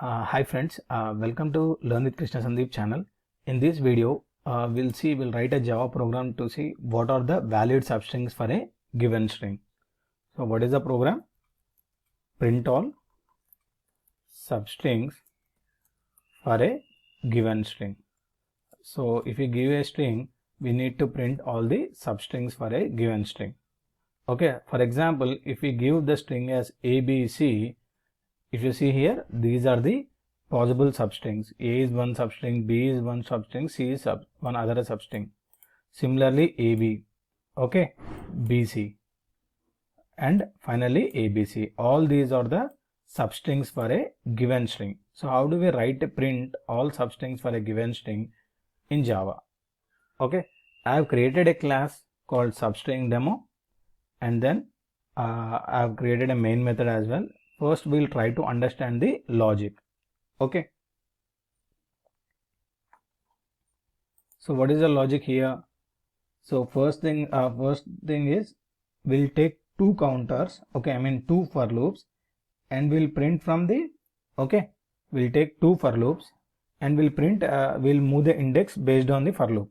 Hi friends, welcome to Learn with Krishna Sandeep channel. In this video, we'll write a Java program to see what are the valid substrings for a given string. So what is the program? Print all substrings for a given string. So if you give a string, we need to print all the substrings for a given string. Okay, for example, if we give the string as ABC, if you see here, these are the possible substrings. A is one substring, B is one substring, C is one other substring. Similarly, AB, okay, BC, and finally ABC. All these are the substrings for a given string. So how do we print all substrings for a given string in Java? Okay, I have created a class called substring demo, and then I have created a main method as well. First, we'll try to understand the logic. Okay. So what is the logic here? So first thing is we'll take two counters. Okay, I mean two for loops, and we'll print from the. Okay, we'll take two for loops, and we'll print. We'll move the index based on the for loop.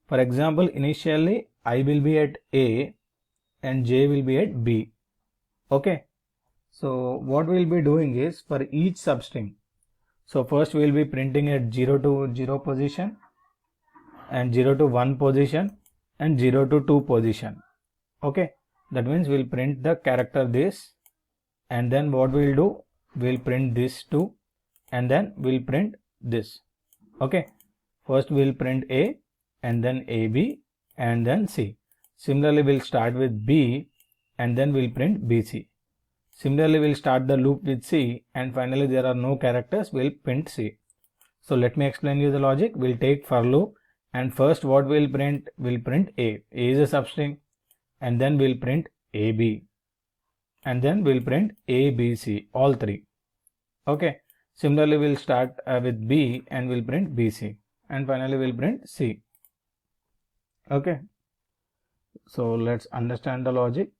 For example, initially I will be at A, and J will be at B. Okay. So what we'll be doing is for each substring. So first we will be printing at 0 to 0 position, and 0 to 1 position, and 0 to 2 position. Okay, that means we'll print the character this, and then what we'll do, we'll print this too, and then we'll print this. Okay, first we'll print A, and then AB, and then C. Similarly, we'll start with B, and then we'll print BC. Similarly, we'll start the loop with C, and finally there are no characters, we'll print C. So let me explain you the logic. We'll take for loop, and first what we'll print A. A is a substring, and then we'll print AB, and then we'll print ABC, all three. Okay. Similarly, we'll start with B, and we'll print BC, and finally we'll print C. Okay. So let's understand the logic.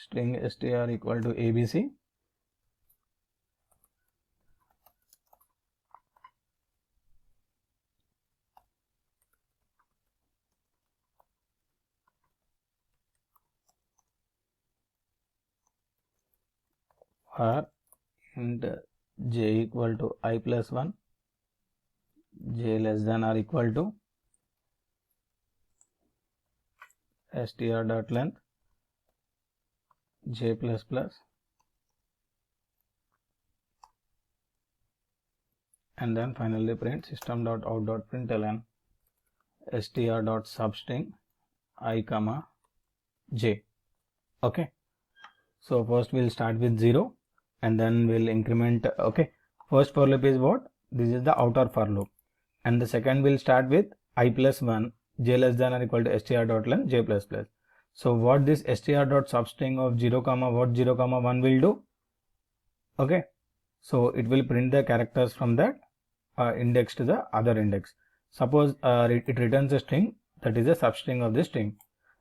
String str equal to ABC. For int j equal to I plus 1, j less than or equal to str dot length j plus plus, and then finally print system dot out dot println str dot substring I comma j. Okay, so first we'll start with 0, and then we'll increment. Okay, first for loop is what? This is the outer for loop, and the second will start with I plus 1, j less than or equal to str dot length j plus plus. So what this str dot substring of 0 comma 1 will do? Okay, so it will print the characters from that index to the other index. Suppose it returns a string that is a substring of the string.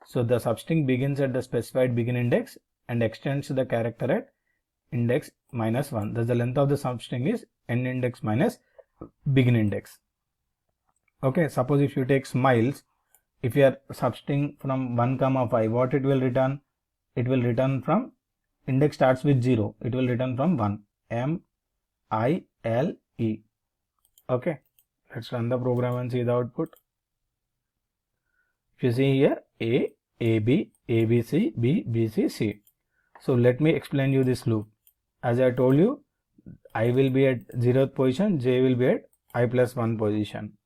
So the substring begins at the specified begin index and extends to the character at index minus 1. Thus the length of the substring is end index minus begin index. Okay, suppose if you take smiles, if you are substring from 1 comma 5, what it will return? It will return from index starts with 0. It will return from 1. M-I-L-E. Okay, let's run the program and see the output. If you see here, A, AB, ABC, B, BC, C. So let me explain you this loop. As I told you, I will be at 0th position, J will be at I plus 1 position.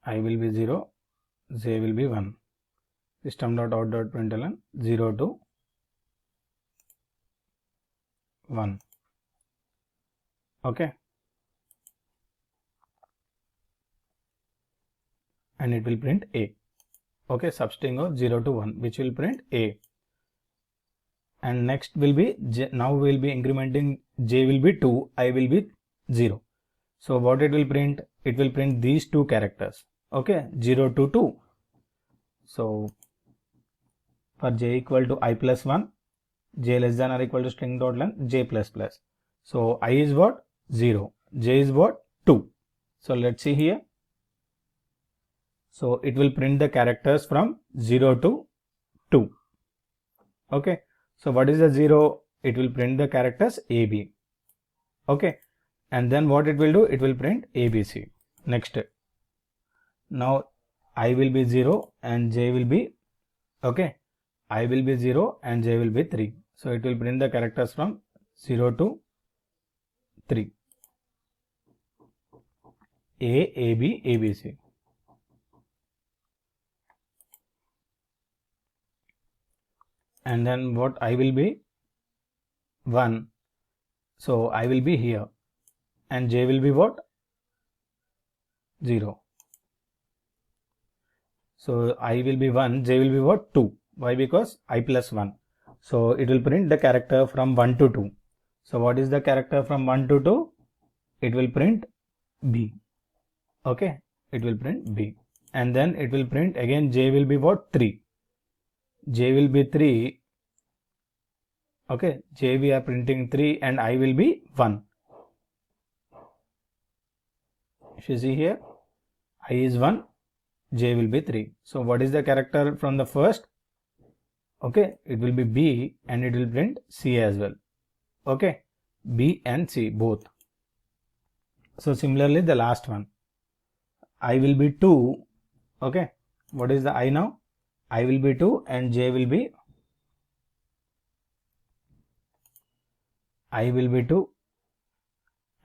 I will be 0, J will be 1. System dot out dot println 0 to 1. Okay, and it will print A. okay, substring of 0 to 1, which will print A. And next will be J. Now we will be incrementing, J will be 2, I will be 0. So what it will print? It will print these two characters, okay, 0 to 2. So for J equal to I plus 1, J less than or equal to string dot length J plus plus. So I is what? 0. J is what? 2. So let's see here. So it will print the characters from 0 to 2. Okay. So what is the 0? It will print the characters AB. Okay. And then what it will do? It will print ABC. Next. Now I will be 0 and J will be, okay, I will be 0 and J will be 3. So it will print the characters from 0 to 3. A, AB, ABC. And then what? I will be 1. So I will be here. And J will be what? 0. So I will be 1, J will be what? 2. Why? Because I plus 1. So it will print the character from 1 to 2. So what is the character from 1 to 2? It will print B. Okay, it will print B. And then it will print again, J will be what? 3. J will be 3. Okay, J we are printing 3 and I will be 1. If you see here, I is 1, J will be 3. So what is the character from the first? Okay, it will be B and it will print C as well. Okay, B and C both. So similarly the last one, I will be 2. Okay, what is the I now? I will be 2 and J will be, I will be 2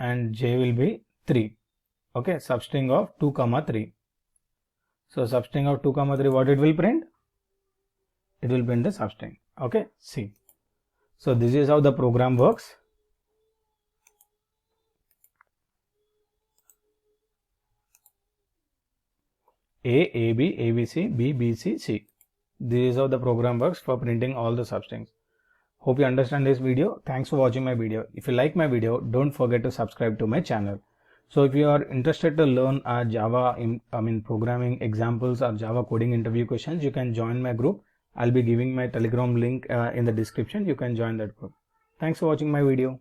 and J will be 3. Okay, substring of 2 comma 3. So substring of 2 comma 3, what it will print? It will print the substring. Okay, C. So this is how the program works. A, B, ABC, B, B, C, C. This is how the program works for printing all the substrings. Hope you understand this video. Thanks for watching my video. If you like my video, don't forget to subscribe to my channel. So if you are interested to learn Java, programming examples or Java coding interview questions, you can join my group. I'll be giving my Telegram link in the description. You can join that group. Thanks for watching my video.